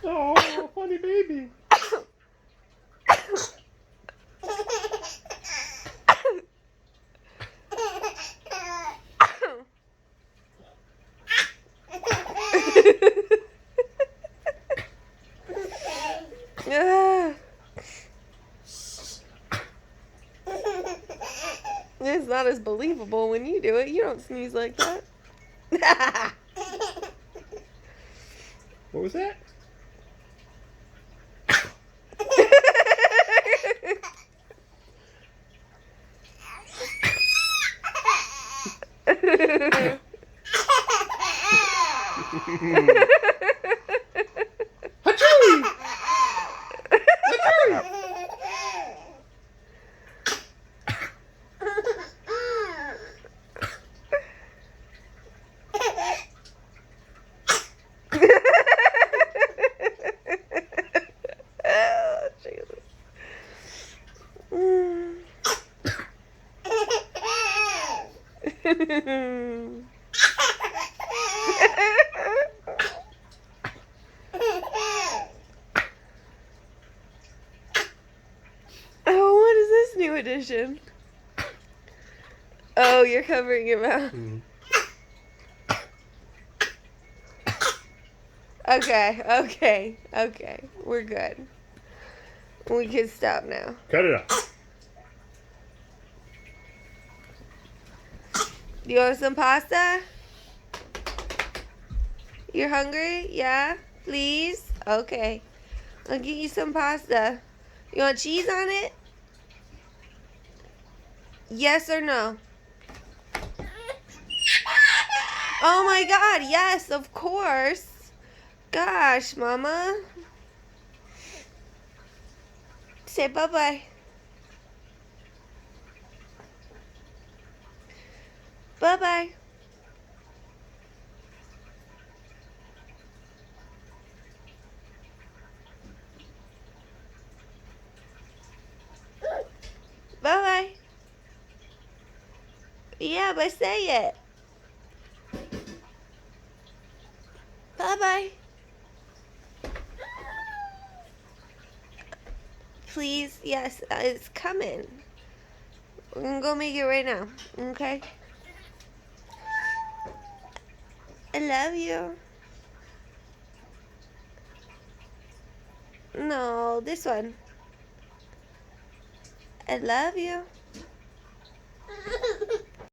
Oh, funny baby. Ah. It's not as believable when you do it. You don't sneeze like that. What was that? Achoo! Achoo! Oh, Jesus. Oh, what is this new edition? Oh, you're covering your mouth. Okay. We're good. We can stop now. Cut it out. You want some pasta? You're hungry? Yeah? Please? Okay. I'll get you some pasta. You want cheese on it? Yes or no? Oh my god, yes, of course. Gosh, Mama. Say bye-bye. Bye-bye. Bye-bye. Yeah, but say it. Bye-bye. Please, yes, it's coming. We're gonna go make it right now, okay? I love you. No, this one. I love you.